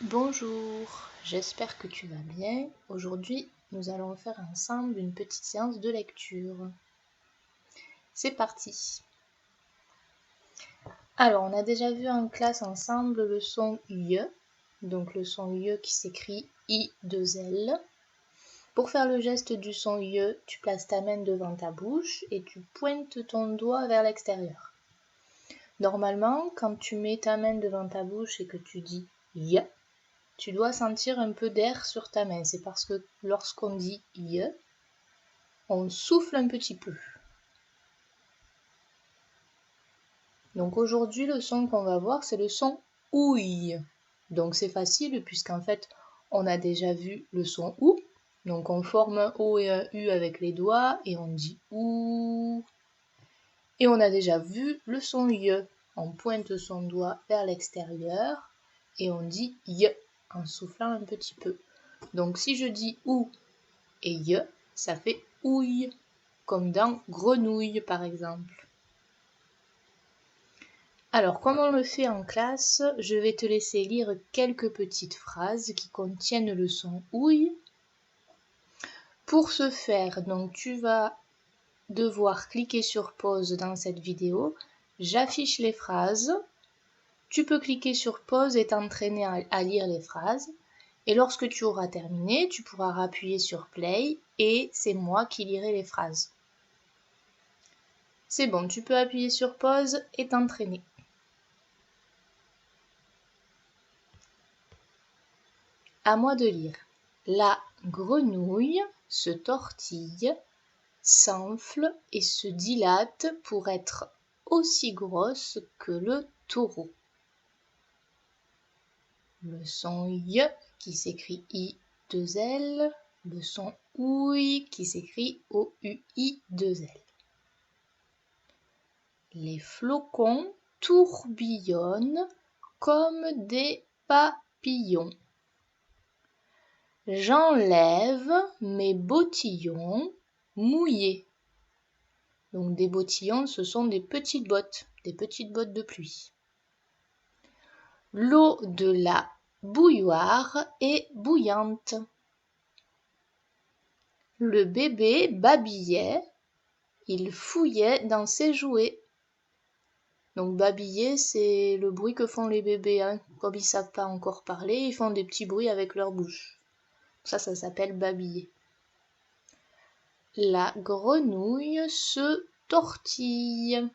Bonjour, j'espère que tu vas bien. Aujourd'hui, nous allons faire ensemble une petite séance de lecture. C'est parti. Alors, on a déjà vu en classe ensemble le son Y, donc le son Y qui s'écrit I2L. Pour faire le geste du son Y, tu places ta main devant ta bouche et tu pointes ton doigt vers l'extérieur. Normalement, quand tu mets ta main devant ta bouche et que tu dis Y, tu dois sentir un peu d'air sur ta main. C'est parce que lorsqu'on dit « y », on souffle un petit peu. Donc aujourd'hui, le son qu'on va voir, c'est le son « ouille ». Donc c'est facile puisqu'en fait, on a déjà vu le son « ou ». Donc on forme un « o » et un « u » avec les doigts et on dit « ou ». Et on a déjà vu le son « y ». On pointe son doigt vers l'extérieur et on dit « y » en soufflant un petit peu. Donc si je dis ou et y, ça fait ouille, comme dans grenouille par exemple. Alors comme on le fait en classe, je vais te laisser lire quelques petites phrases qui contiennent le son ouille. Pour ce faire, donc tu vas devoir cliquer sur pause dans cette vidéo. J'affiche les phrases. Tu peux cliquer sur pause et t'entraîner à lire les phrases. Et lorsque tu auras terminé, tu pourras appuyer sur play et c'est moi qui lirai les phrases. C'est bon, tu peux appuyer sur pause et t'entraîner. À moi de lire. La grenouille se tortille, s'enfle et se dilate pour être aussi grosse que le taureau. Le son Y qui s'écrit I2L, le son ouille qui s'écrit OUI2L. Les flocons tourbillonnent comme des papillons. J'enlève mes bottillons mouillés. Donc des bottillons, ce sont des petites bottes de pluie. L'eau de la bouilloire est bouillante. Le bébé babillait, il fouillait dans ses jouets. Donc babiller, c'est le bruit que font les bébés, hein. Comme ils ne savent pas encore parler, ils font des petits bruits avec leur bouche. Ça s'appelle babiller. La grenouille se tortille.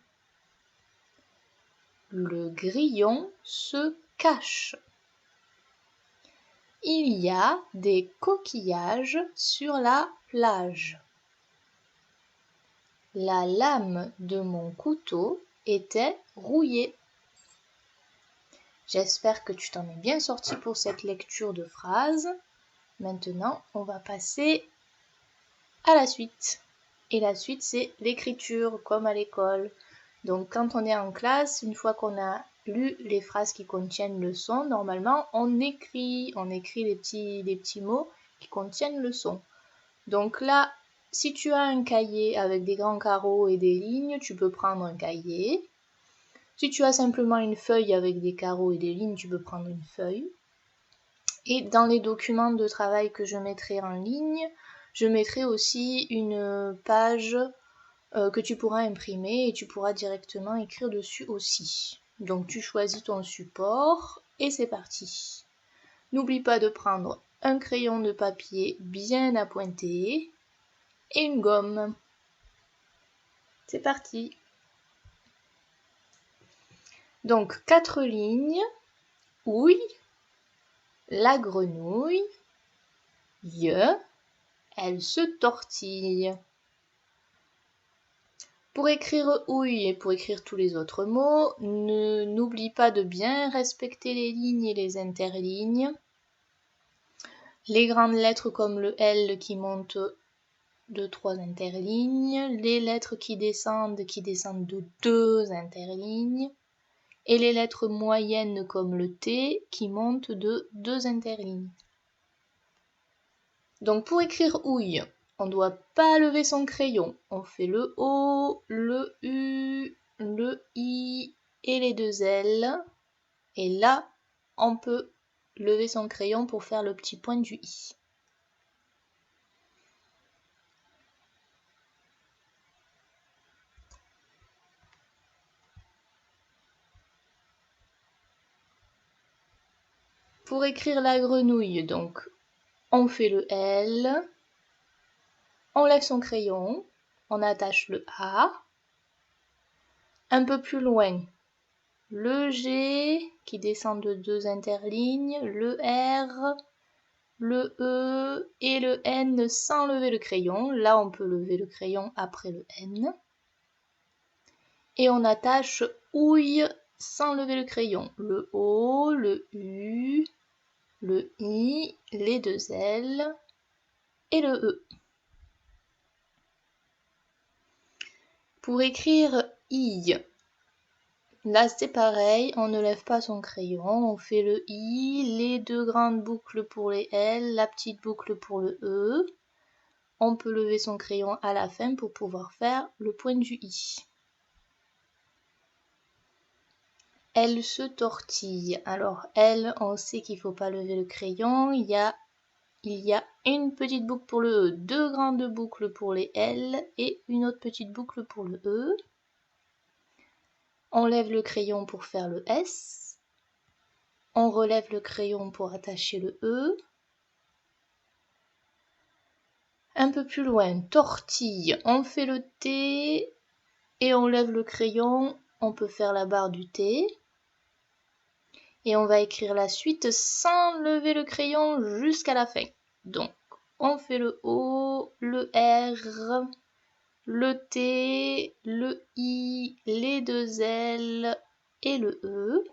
Le grillon se cache. Il y a des coquillages sur la plage. La lame de mon couteau était rouillée. J'espère que tu t'en es bien sorti pour cette lecture de phrases. Maintenant, on va passer à la suite. Et la suite, c'est l'écriture, comme à l'école. Donc, quand on est en classe, une fois qu'on a lu les phrases qui contiennent le son, normalement, on écrit les petits mots qui contiennent le son. Donc là, si tu as un cahier avec des grands carreaux et des lignes, tu peux prendre un cahier. Si tu as simplement une feuille avec des carreaux et des lignes, tu peux prendre une feuille. Et dans les documents de travail que je mettrai en ligne, je mettrai aussi une page que tu pourras imprimer et tu pourras directement écrire dessus aussi. Donc tu choisis ton support et c'est parti. N'oublie pas de prendre un crayon de papier bien appointé et une gomme. C'est parti. Donc 4 lignes. Ouille, la grenouille, y, elle se tortille. Pour écrire ouille et pour écrire tous les autres mots, n'oublie pas de bien respecter les lignes et les interlignes. Les grandes lettres comme le L qui monte de 3 interlignes, les lettres qui descendent de 2 interlignes, et les lettres moyennes comme le T qui montent de 2 interlignes. Donc pour écrire ouille, on ne doit pas lever son crayon. On fait le O, le U, le I et les 2 L. Et là, on peut lever son crayon pour faire le petit point du i. Pour écrire la grenouille, donc, on fait le L, on lève son crayon, on attache le A. Un peu plus loin, le G qui descend de 2 interlignes, le R, le E et le N sans lever le crayon. Là, on peut lever le crayon après le N. Et on attache ouille sans lever le crayon. Le O, le U, le I, les 2 L et le E. Pour écrire I, là c'est pareil, on ne lève pas son crayon, on fait le I, les 2 grandes boucles pour les L, la petite boucle pour le E. On peut lever son crayon à la fin pour pouvoir faire le point du I. Elle se tortille. Alors elle, on sait qu'il ne faut pas lever le crayon. Il y a une petite boucle pour le E, 2 grandes boucles pour les L et une autre petite boucle pour le E. On lève le crayon pour faire le S. On relève le crayon pour attacher le E. Un peu plus loin, tortille. On fait le T et on lève le crayon. On peut faire la barre du T. Et on va écrire la suite sans lever le crayon jusqu'à la fin. Donc, on fait le O, le R, le T, le I, les 2 L et le E.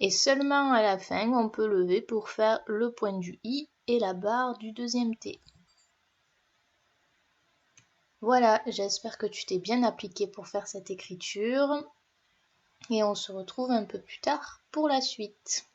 Et seulement à la fin, on peut lever pour faire le point du I et la barre du 2e T. Voilà, j'espère que tu t'es bien appliqué pour faire cette écriture. Et on se retrouve un peu plus tard pour la suite.